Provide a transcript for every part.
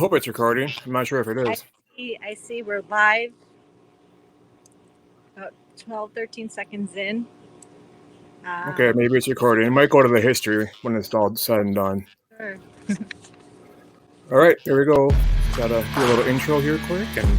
hope it's recording. I'm not sure if it I is. see we're live about 12, 13 seconds in. Okay, maybe it's recording. It might go to the history when it's all said and done. Sure. All right, here we go. Gotta do a little intro here quick and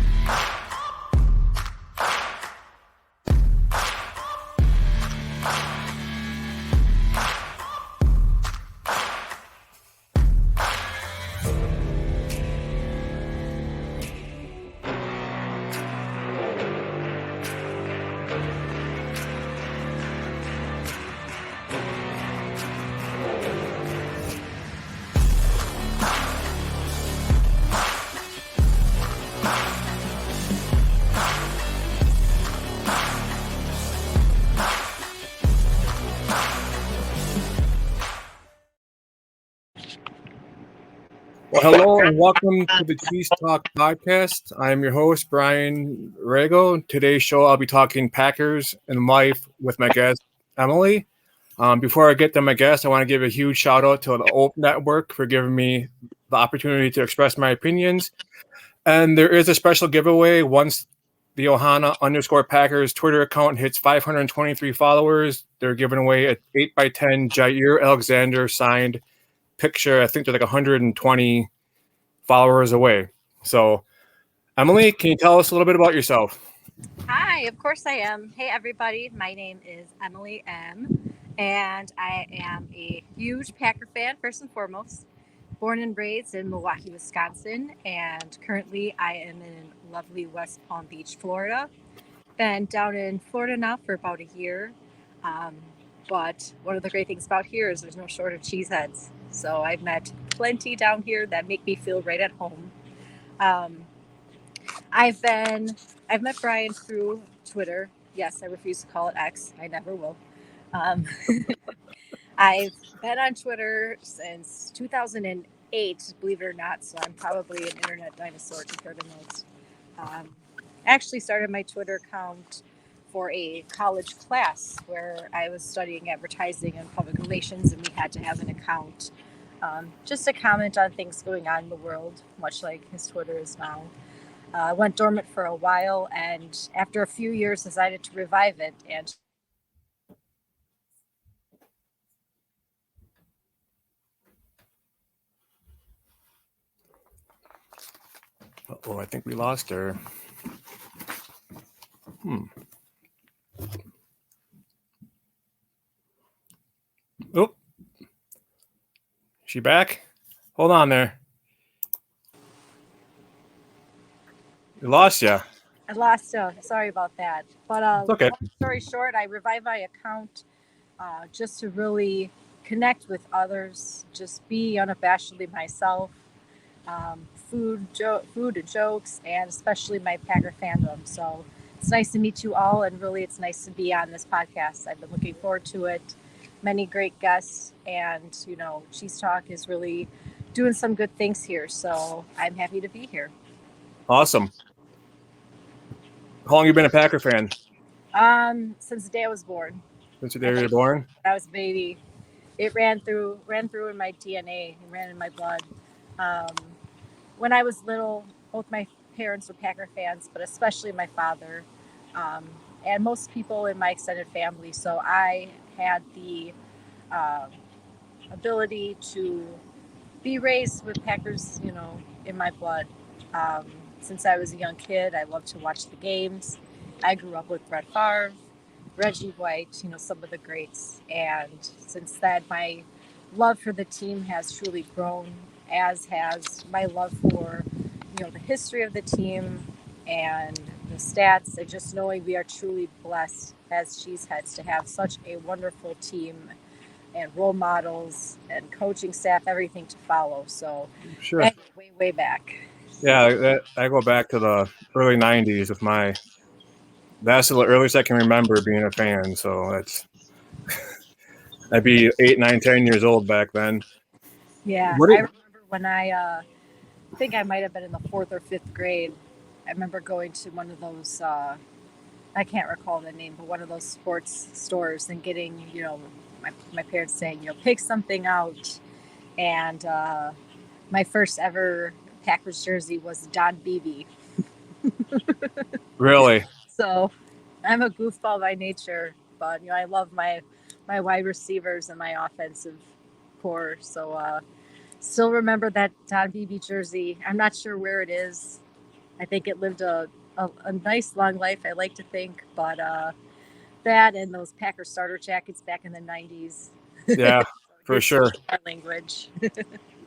well, hello and welcome to the Cheeze Talk podcast. I'm your host, Brian Rego. Today's show, I'll be talking Packers and life with my guest, Emily. Before I get to my guest, I want to give a huge shout out to the Oak Network for giving me the opportunity to express my opinions. And there is a special giveaway once the Ohana_Packers Twitter account hits 523 followers. They're giving away an 8x10 Jair Alexander signed picture. I think they're like 120 followers away. So, Emily, can you tell us a little bit about yourself? Hi, of course I am. Hey, everybody. My name is Emily M., and I am a huge Packer fan, first and foremost. Born and raised in Milwaukee, Wisconsin, and currently I am in lovely West Palm Beach, Florida. Been down in Florida now for about a year. Um, but one of the great things about here is there's no shortage of cheeseheads. So I've met plenty down here that make me feel right at home. Um, I've met Brian through Twitter. Yes, I refuse to call it X. I never will. Um, I've been on Twitter since 2008, believe it or not. So I'm probably an internet dinosaur compared to most. Um, I actually started my Twitter account for a college class where I was studying advertising and public relations, and we had to have an account just to comment on things going on in the world, much like his Twitter is now. Went dormant for a while, and after a few years, decided to revive it. And Oh, I think we lost her. Oh, she back? Hold on there. We lost you. I lost. Sorry about that. But It's okay. long story short, I revived my account just to really connect with others, just be unabashedly myself. Food and jokes, and especially my Packer fandom. So it's nice to meet you all, and really, it's nice to be on this podcast. I've been looking forward to it. Many great guests, and Cheese Talk is really doing some good things here. So I'm happy to be here. Awesome. How long you been a Packer fan? Since the day I was born. Since the day you were born? I was a baby. It ran through in my DNA. It ran in my blood. Um, when I was little, both my parents were Packer fans, but especially my father, um, and most people in my extended family. So I had the uh, ability to be raised with Packers, in my blood. Um, since I was a young kid, I loved to watch the games. I grew up with Brett Favre, Reggie White, some of the greats. And since then, my love for the team has truly grown, as has my love for, the history of the team and the stats, and just knowing we are truly blessed as Cheeseheads to have such a wonderful team and role models and coaching staff, everything to follow. So, Sure. way back. Yeah, I go back to the early 90s with that's the earliest I can remember being a fan. So I'd be 8, 9, 10 years old back then. Yeah, What I did, remember when I think I might have been in the fourth or fifth grade. I remember going to one of those, I can't recall the name, but one of those sports stores and getting, my parents saying, pick something out. And my first ever Packers jersey was Don Beebe. Really? So I'm a goofball by nature, but I love my wide receivers and my offensive core. So still remember that Don Beebe jersey. I'm not sure where it is. I think it lived a nice long life, I like to think, but that and those Packer starter jackets back in the 90s. Yeah, So for you're sure. speaking our language.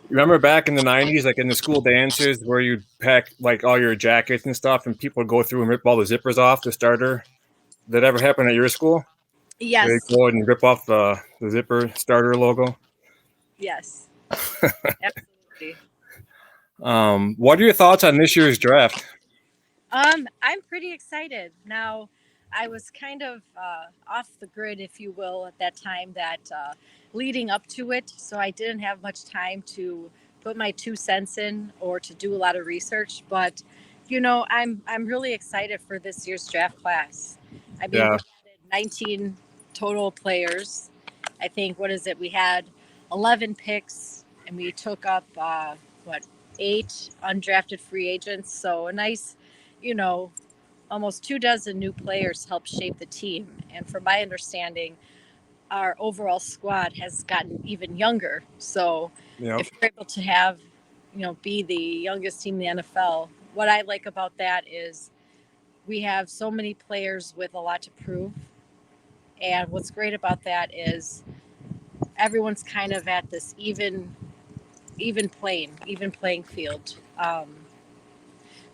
Remember back in the 90s, like in the school dances where you'd pack like all your jackets and stuff and people would go through and rip all the zippers off the starter? Did that ever happen at your school? They Yes. go and rip off the zipper starter logo? Yes. Absolutely. What are your thoughts on this year's draft? I'm pretty excited. Now, I was kind of off the grid, if you will, at that time that leading up to it, so I didn't have much time to put my 2 cents in or to do a lot of research. But I'm really excited for this year's draft class. I mean, we Yeah, added 19 total players. I think what is it? We had 11 picks, and we took up what 8 undrafted free agents. So a nice you know, almost 2 dozen new players helped shape the team. And from my understanding, our overall squad has gotten even younger. So yep. if we're able to have, be the youngest team in the NFL, what I like about that is we have so many players with a lot to prove. And what's great about that is everyone's kind of at this even playing field.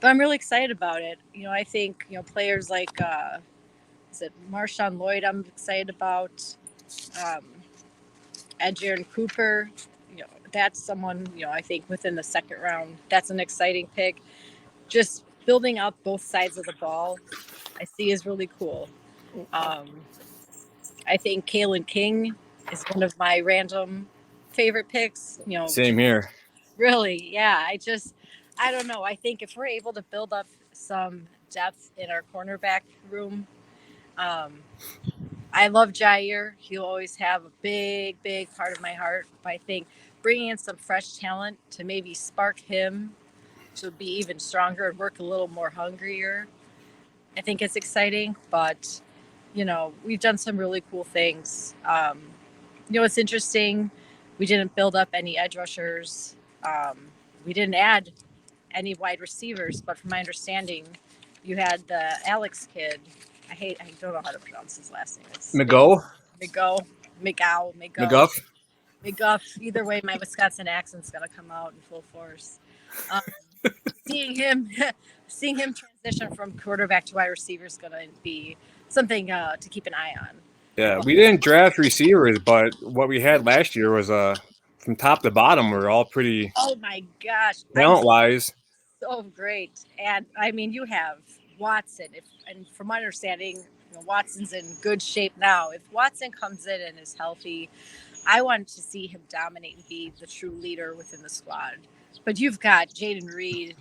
But I'm really excited about it. I think players like is it Marshawn Lloyd? I'm excited about um, Adrian Cooper. That's someone I think within the second round. That's an exciting pick. Just building up both sides of the ball, I see is really cool. Um, I think Kalen King is one of my random favorite picks. Same here. Really, yeah. I don't know. I think if we're able to build up some depth in our cornerback room, um, I love Jair. He'll always have a big, big part of my heart. But I think bringing in some fresh talent to maybe spark him to be even stronger and work a little more hungrier, I think it's exciting. But, we've done some really cool things. It's interesting. We didn't build up any edge rushers. We didn't add any wide receivers, but from my understanding, you had the Alex kid. I don't know how to pronounce his last name. It's McGo? McGo, McGo, McGuff? McGuff. Either way, my Wisconsin accent's gonna come out in full force. Um, seeing him, seeing him transition from quarterback to wide receiver is gonna be something to keep an eye on. Yeah, But, we didn't draft receivers, but what we had last year was from top to bottom, we're all pretty oh my gosh, I'm talent wise. so great. And I mean, you have Watson. And from my understanding, Watson's in good shape now. If Watson comes in and is healthy, I want to see him dominate and be the true leader within the squad. But you've got Jaden Reed,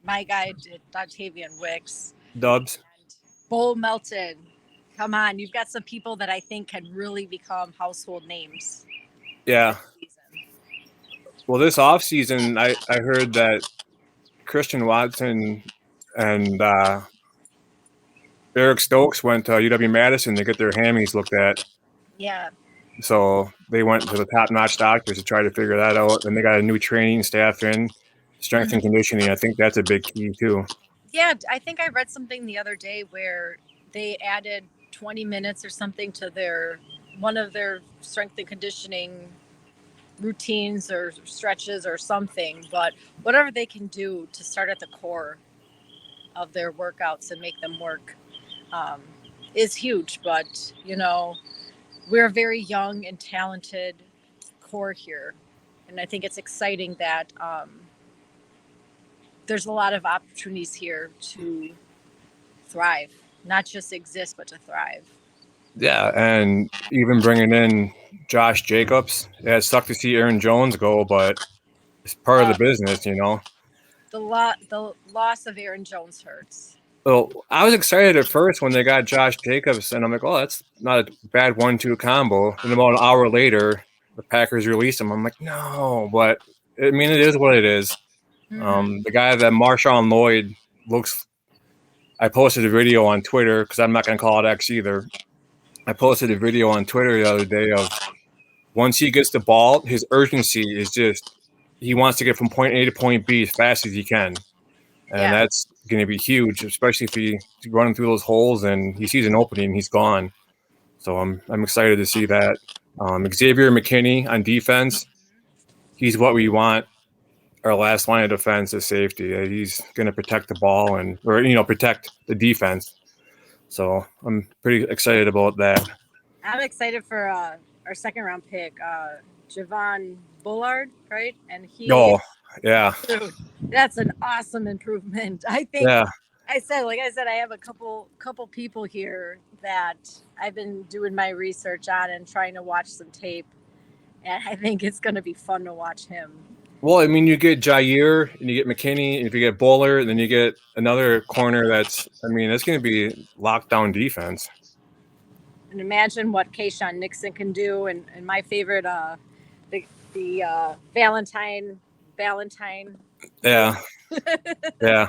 my guy, Dontavian Wicks, Dubs. and Bull Melton. Come on, you've got some people that I think can really become household names Yeah. this season. Well, this offseason, I heard that Christian Watson and Eric Stokes went to UW Madison to get their hammies looked at. Yeah. So they went to the top-notch doctors to try to figure that out. And they got a new training staff in, strength and conditioning. I think that's a big key too. Yeah, I think I read something the other day where they added 20 minutes or something to their one of their strength and conditioning routines or stretches or something, but whatever they can do to start at the core of their workouts and make them work um, is huge. But we're a very young and talented core here, and I think it's exciting that there's a lot of opportunities here to thrive, not just exist, but to thrive. Yeah, and even bringing in Josh Jacobs. Yeah, it sucked to see Aaron Jones go, but it's part of the Uh, business. the loss of Aaron Jones hurts. So I was excited at first when they got Josh Jacobs, and I'm like, oh, that's not a bad 1-2 combo. And about an hour later, the Packers released him. I'm like, no, but I mean, it is what it is. The guy that Marshawn Lloyd looks. I posted a video on Twitter because I'm not going to call it X either. I posted a video on Twitter the other day of once he gets the ball, his urgency is just he wants to get from point A to point B as fast as he can. And that's going to be huge, especially if he's running through those holes and he sees an opening, he's gone. So I'm excited to see that. Xavier McKinney on defense, he's what we want. Our last line of defense is safety. He's going to protect the ball or protect the defense. So I'm pretty excited about that. I'm excited for our second round pick, Javon Bullard, right? And yeah, dude, that's an awesome improvement. I think. Yeah. I said, I have a couple people here that I've been doing my research on and trying to watch some tape, and I think it's going to be fun to watch him. Well, I mean, you get Jair and you get McKinney, and if you get Bowler, then you get another corner that's going to be lockdown defense. And imagine what Kayshawn Nixon can do, and my favorite, the Valentine. Yeah. Yeah.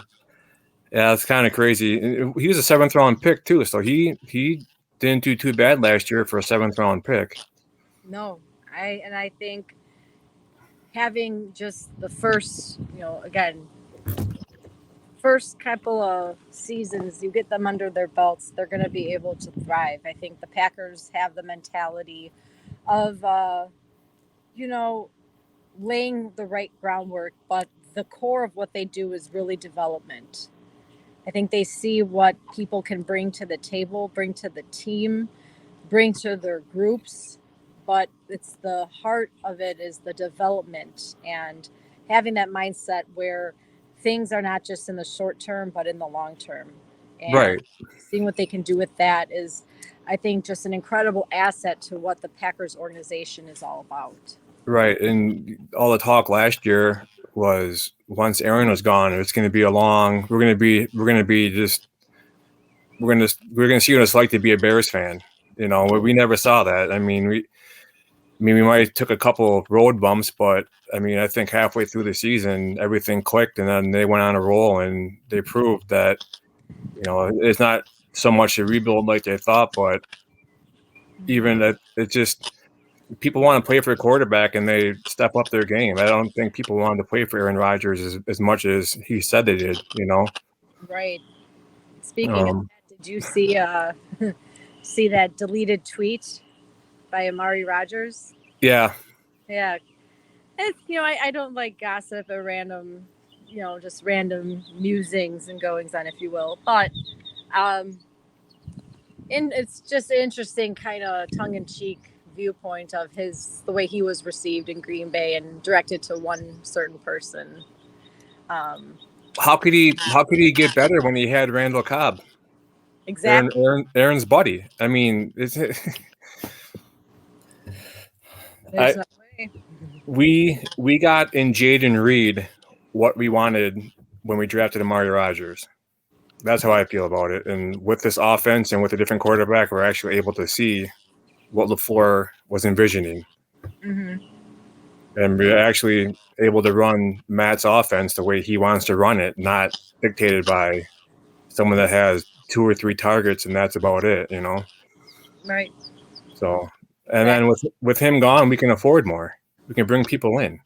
Yeah, it's kind of crazy. He was a 7th round pick too, so he didn't do too bad last year for a 7th round pick. No, I think having just the first, first couple of seasons, you get them under their belts, they're going to be able to thrive. I think the Packers have the mentality of, laying the right groundwork, but the core of what they do is really development. I think they see what people can bring to the table, bring to the team, bring to their groups, but it's the heart of it is the development and having that mindset where things are not just in the short term, but in the long term. And right. Seeing what they can do with that is, I think, just an incredible asset to what the Packers organization is all about. Right. And all the talk last year was once Aaron was gone, it's going to be we're going to see what it's like to be a Bears fan. We never saw that. I mean, we might have took a couple road bumps, but I think halfway through the season, everything clicked and then they went on a roll and they proved that, it's not so much a rebuild like they thought, but even that it's just people want to play for a quarterback and they step up their game. I don't think people wanted to play for Aaron Rodgers as much as he said they did, Right. Speaking of that, did you see that deleted tweet by Amari Rodgers? Yeah. Yeah. It's, I don't like gossip or random, just random musings and goings on, if you will. But it's just an interesting kind of tongue-in-cheek viewpoint of the way he was received in Green Bay and directed to one certain person. How could he get better when he had Randall Cobb? Exactly. Aaron's buddy. I mean, There's no way. We got in Jaden Reed what we wanted when we drafted Amari Rodgers. That's how I feel about it. And with this offense and with a different quarterback, we're actually able to see what LaFleur was envisioning. Mm-hmm. And we're actually able to run Matt's offense the way he wants to run it, not dictated by someone that has 2 or 3 targets and that's about it, Right. So, and then with him gone, we can afford more. We can bring people in.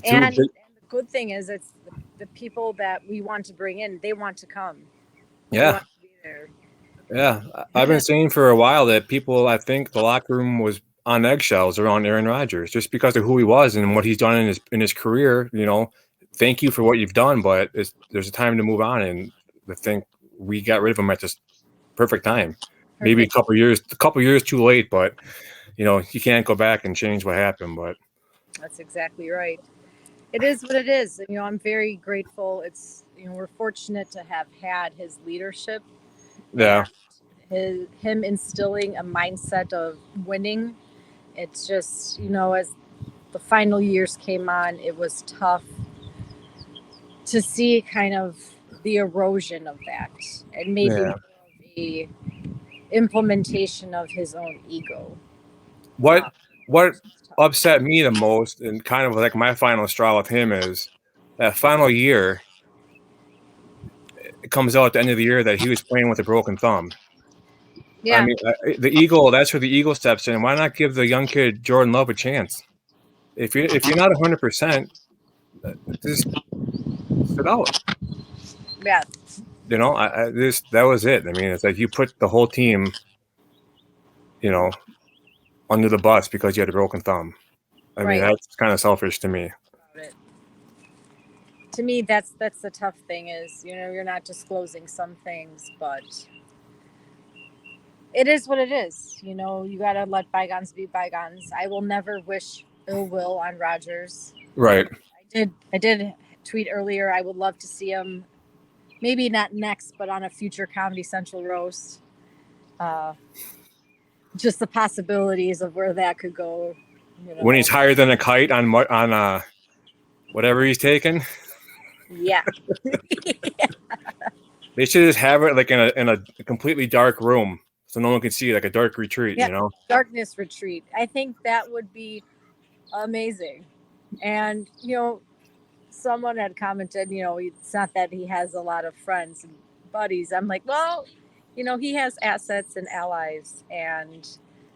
And the good thing is it's the people that we want to bring in, they want to come. Yeah. They want to be there. Yeah. I've been saying for a while that I think the locker room was on eggshells around Aaron Rodgers just because of who he was and what he's done in his career. Thank you for what you've done, but there's a time to move on. And I think we got rid of him at this perfect time. Maybe a couple years too late, but you can't go back and change what happened. But that's exactly right. It is what it is. I'm very grateful. It's we're fortunate to have had his leadership. Yeah. Him instilling a mindset of winning. It's just as the final years came on, it was tough to see kind of the erosion of that and maybe more of a implementation of his own ego. What upset me the most and kind of like my final straw with him is that final year, it comes out at the end of the year that he was playing with a broken thumb. Yeah. I mean, the Eagle. That's where the Eagle steps in. Why not give the young kid Jordan Love a chance? If you're not 100%, just sit out. Yeah. You know, that was it. I mean, it's like you put the whole team, you know, under the bus because you had a broken thumb. I mean, Right. that's kind of selfish to me. To me, that's the tough thing is, you're not disclosing some things, but it is what it is. You got to let bygones be bygones. I will never wish ill will on Rodgers. Right. I did tweet earlier. I would love to see him, maybe not next, but on a future Comedy Central roast. Just the possibilities of where that could go. When he's higher than a kite on whatever he's taking, Yeah. they should just have it like in a completely dark room so no one can see, like a dark retreat. Yeah. Darkness retreat. I think that would be amazing. And someone had commented, it's not that he has a lot of friends and buddies. I'm like, well, he has assets and allies. And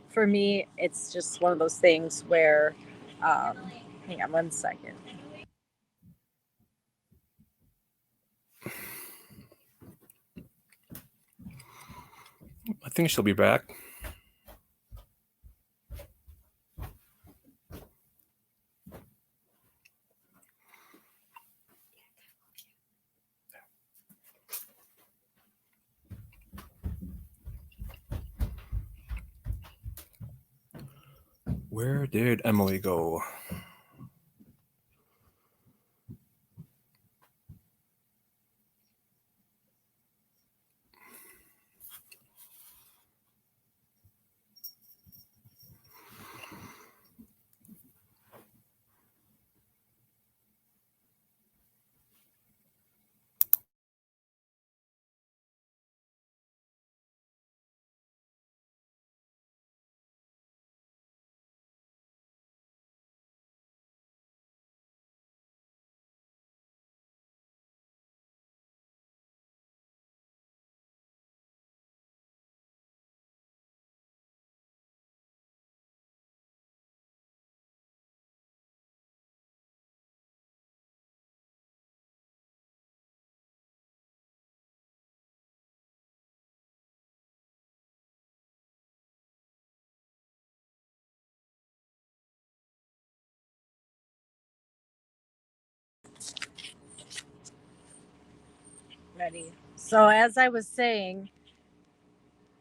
for me, it's just one of those things where, hang on 1 second. I think she'll be back. Where did Emily go? Ready. So as I was saying,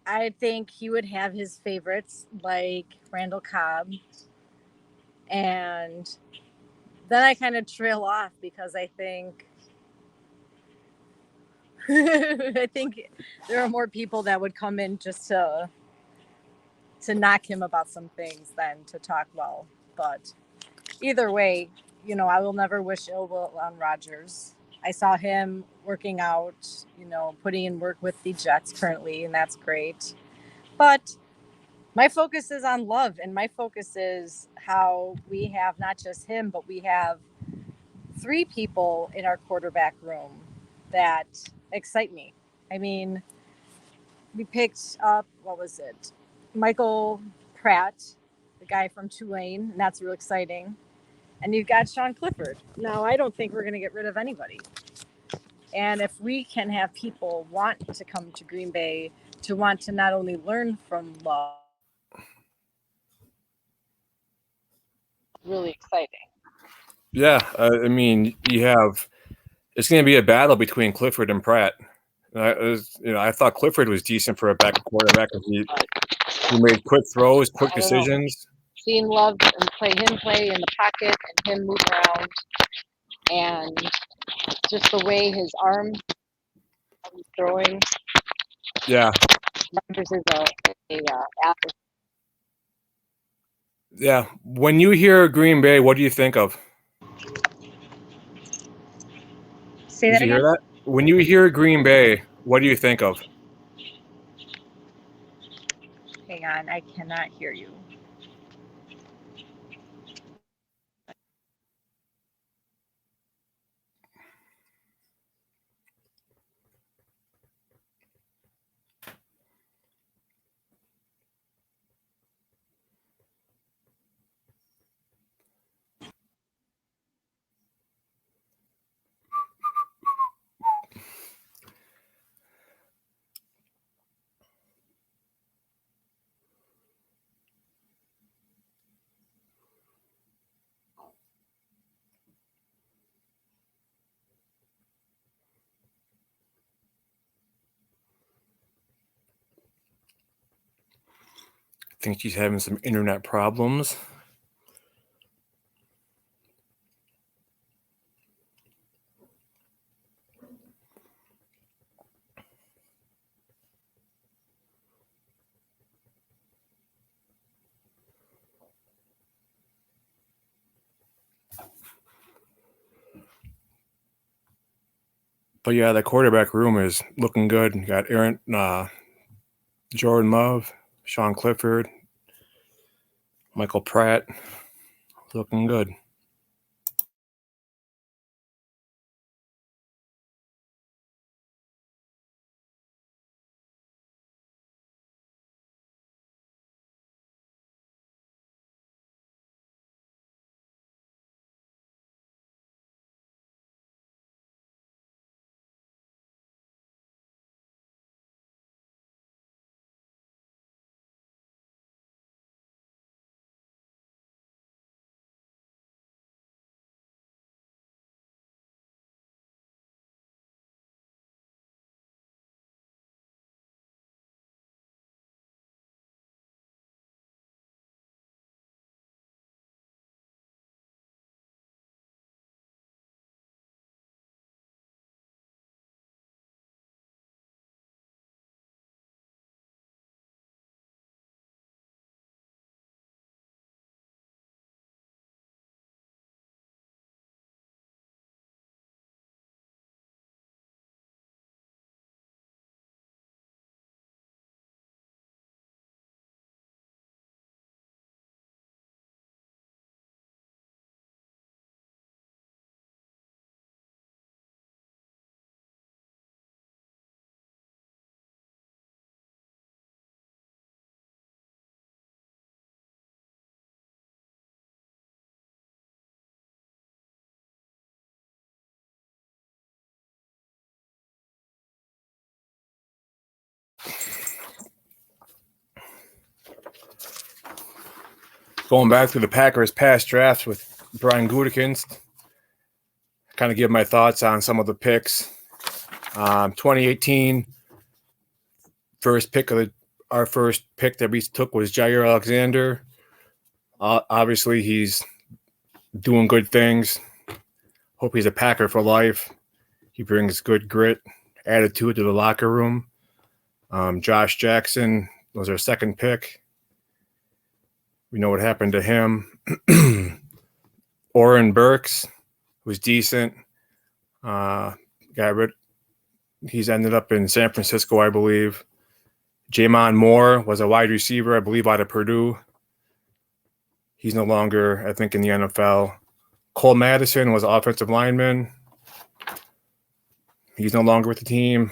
I think he would have his favorites like Randall Cobb. And then I kind of trail off because I think I think there are more people that would come in just to knock him about some things than to talk well. But either way, I will never wish ill will on Rodgers. I saw him working out, putting in work with the Jets currently, and that's great. But my focus is on Love, and my focus is how we have not just him, but we have 3 people in our quarterback room that excite me. I mean, we picked up, what was it? Michael Pratt, the guy from Tulane, and that's real exciting. And you've got Sean Clifford. Now, I don't think we're going to get rid of anybody. And if we can have people want to come to Green Bay to want to not only learn from Love, really exciting. Yeah, I mean, it's going to be a battle between Clifford and Pratt. I thought Clifford was decent for a backup quarterback. He made quick throws, quick decisions. Seeing Love and him play in the pocket and him move around, and just the way his arm is throwing. Yeah. Rodgers is a athlete. Yeah. When you hear Green Bay, what do you think of? Say Did that you again? hear that? When you hear Green Bay, what do you think of? Hang on, I cannot hear you. think she's having some internet problems. But yeah, the quarterback room is looking good. You got Jordan Love, Sean Clifford, Michael Pratt, looking good. Going back to the Packers' past drafts with Brian Gutekunst, kind of give my thoughts on some of the picks. 2018, our first pick that we took was Jair Alexander. Obviously, he's doing good things. Hope he's a Packer for life. He brings good grit, attitude to the locker room. Josh Jackson was our second pick. We know what happened to him. Oren Burks was decent. He's ended up in San Francisco, I believe. Jamon Moore was a wide receiver, I believe, out of Purdue. He's no longer, I think, in the NFL. Cole Madison was an offensive lineman. He's no longer with the team.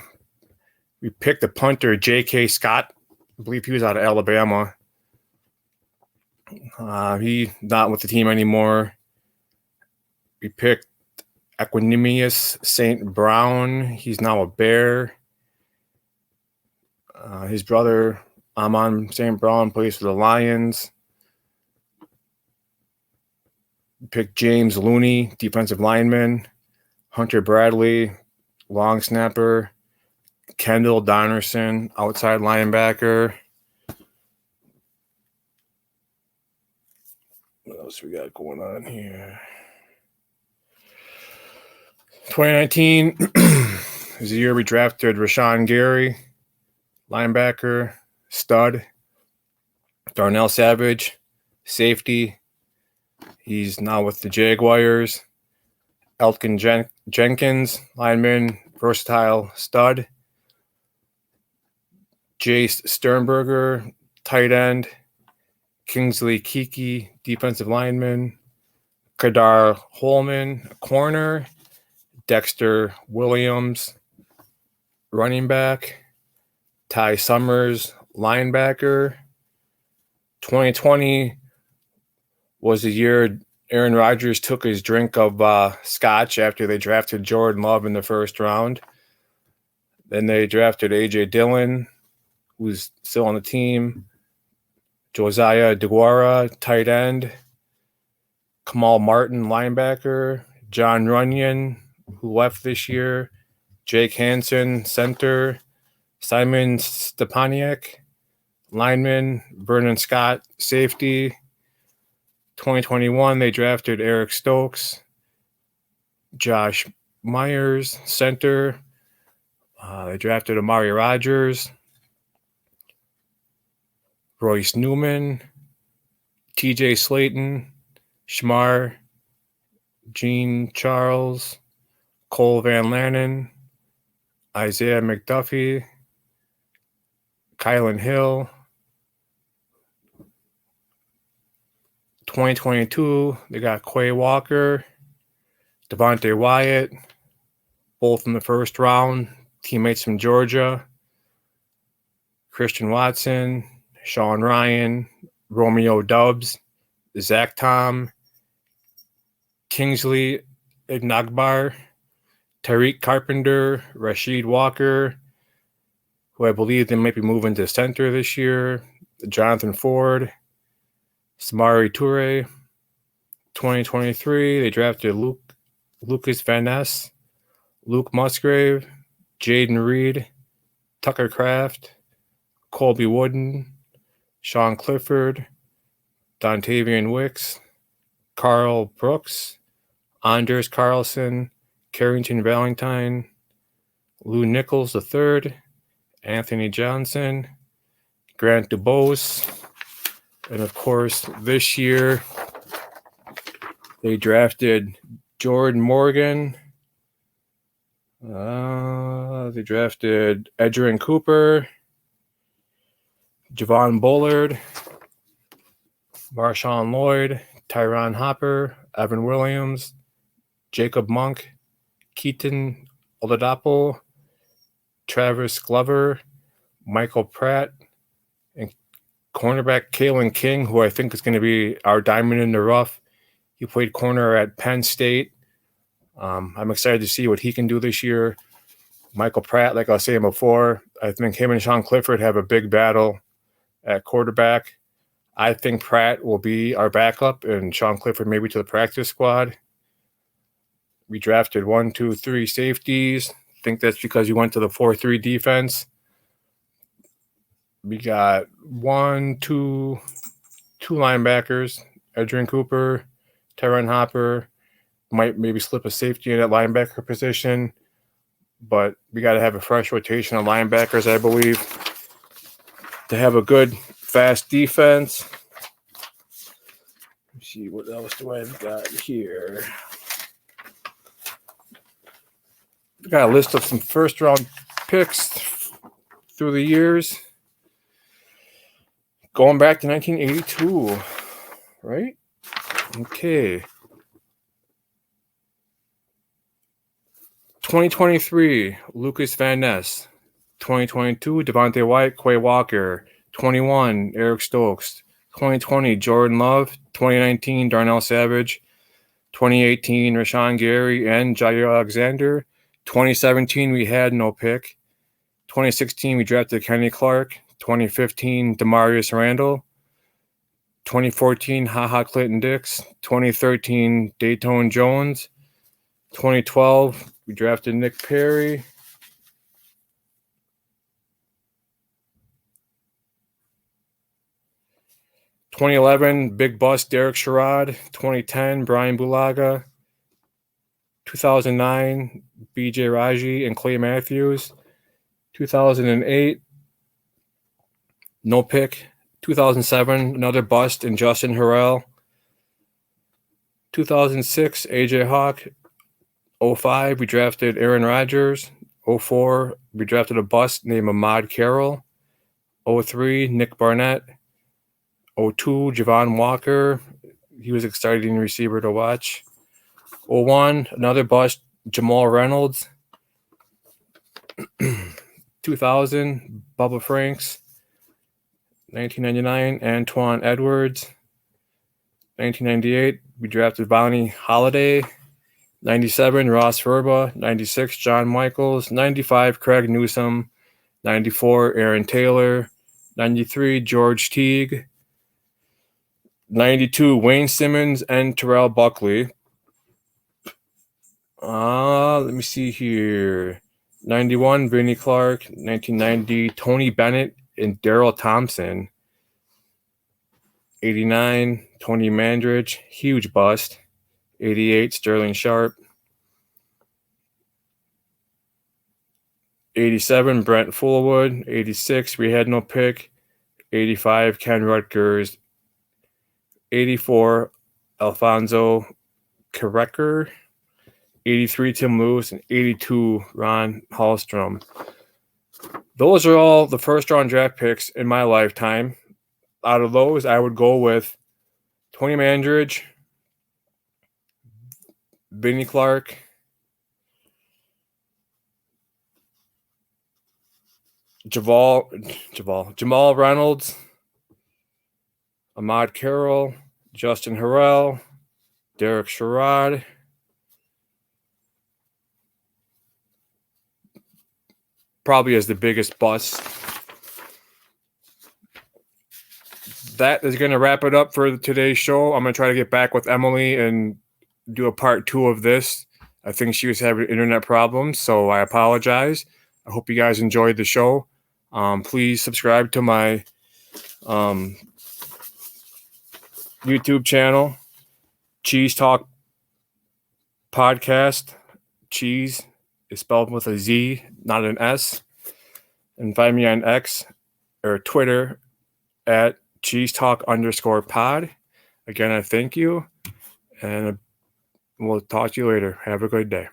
We picked the punter, J.K. Scott. I believe he was out of Alabama. He's not with the team anymore. We picked Equanimous St. Brown. He's now a Bear. His brother, Amon St. Brown, plays for the Lions. We picked James Looney, defensive lineman. Hunter Bradley, long snapper. Kendall Donnerson, outside linebacker. What else we got going on here? 2019 is the year we drafted Rashawn Gary, linebacker, stud. Darnell Savage, safety. He's now with the Jaguars. Elkin Jenkins, lineman, versatile, stud. Jace Sternberger, tight end. Kingsley Kiki, defensive lineman. Kadar Holman, corner. Dexter Williams, running back. Ty Summers, linebacker. 2020 was the year Aaron Rodgers took his drink of scotch after they drafted Jordan Love in the first round. Then they drafted A.J. Dillon, who's still on the team. Josiah DeGuara, tight end. Kamal Martin, linebacker. John Runyon, who left this year. Jake Hansen, center. Simon Stepaniak, Lineman, Vernon Scott, safety. 2021, they drafted Eric Stokes, Josh Myers, center. They drafted Amari Rogers, Royce Newman, TJ Slayton, Shmar, Gene Charles, Cole Van Lannon, Isaiah McDuffie, Kylan Hill. 2022, they got Quay Walker, Devontae Wyatt, both in the first round, teammates from Georgia, Christian Watson, Sean Ryan, Romeo Dubs, Zach Tom, Kingsley Ignagbar, Tariq Carpenter, Rashid Walker, who I believe they might be moving to center this year, Jonathan Ford, Samari Toure. 2023, they drafted Lucas Van Ness, Luke Musgrave, Jaden Reed, Tucker Kraft, Colby Wooden, Sean Clifford, Dontavian Wicks, Carl Brooks, Anders Carlson, Carrington Valentine, Lou Nichols III, Anthony Johnson, Grant DuBose, and of course, this year they drafted Jordan Morgan. They drafted Edgerrin Cooper, Javon Bullard, Marshawn Lloyd, Tyron Hopper, Evan Williams, Jacob Monk, Keaton Oladapo, Travis Glover, Michael Pratt, and cornerback Kalen King, who I think is going to be our diamond in the rough. He played corner at Penn State. I'm excited to see what he can do this year. Michael Pratt, like I was saying before, I think him and Sean Clifford have a big battle at quarterback. I think Pratt will be our backup and Sean Clifford maybe to the practice squad. We drafted 1, 2, 3 safeties. I think that's because you went to the 4-3 defense. We got 2 linebackers, Edgerrin Cooper, Tyron Hopper. Might maybe slip a safety in at linebacker position, but we got to have a fresh rotation of linebackers, I believe, to have a good, fast defense. Let's see, what else do I got here? We got a list of some first-round picks through the years. Going back to 1982, right? Okay. 2023, Lucas Van Ness. 2022, Devontae Wyatt, Quay Walker. 21, Eric Stokes. 2020, Jordan Love. 2019, Darnell Savage. 2018, Rashawn Gary and Jair Alexander. 2017, we had no pick. 2016, we drafted Kenny Clark. 2015, Demarius Randall. 2014, HaHa Clinton Dix. 2013, Dayton Jones. 2012, we drafted Nick Perry. 2011, big bust Derek Sherrod. 2010, Brian Bulaga. 2009, BJ Raji and Clay Matthews. 2008, no pick. 2007, another bust in Justin Harrell. 2006, AJ Hawk. 05, we drafted Aaron Rodgers. 04, we drafted a bust named Ahmad Carroll. 03, Nick Barnett. 02, Javon Walker. He was an exciting receiver to watch. 01, another bust, Jamal Reynolds. 2000, Bubba Franks. 1999, Antoine Edwards. 1998, we drafted Vonnie Holiday. 97, Ross Verba. 96, John Michaels. 95, Craig Newsome. 94, Aaron Taylor. 93, George Teague. 92, Wayne Simmons and Terrell Buckley. Let me see here. 91, Vinnie Clark. 1990, Tony Bennett, and Daryl Thompson. 89, Tony Mandridge, huge bust. 88, Sterling Sharp. 87, Brent Fullwood. 86, we had no pick. 85, Ken Rutgers. 84, Alfonso Carrecker. 83, Tim Lewis. And 82, Ron Hallstrom. Those are all the first-round draft picks in my lifetime. Out of those, I would go with Tony Mandridge, Vinnie Clark, Jamal Reynolds, Ahmad Carroll, Justin Harrell, Derek Sherrod, probably as the biggest bust. That is going to wrap it up for today's show. I'm going to try to get back with Emily and do a part 2 of this. I think she was having internet problems, so I apologize. I hope you guys enjoyed the show. Please subscribe to my YouTube channel, Cheeze Talk Podcast. Cheeze is spelled with a Z, not an S. And find me on X or Twitter at CheezeTalk_pod. Again, I thank you, and we'll talk to you later. Have a good day.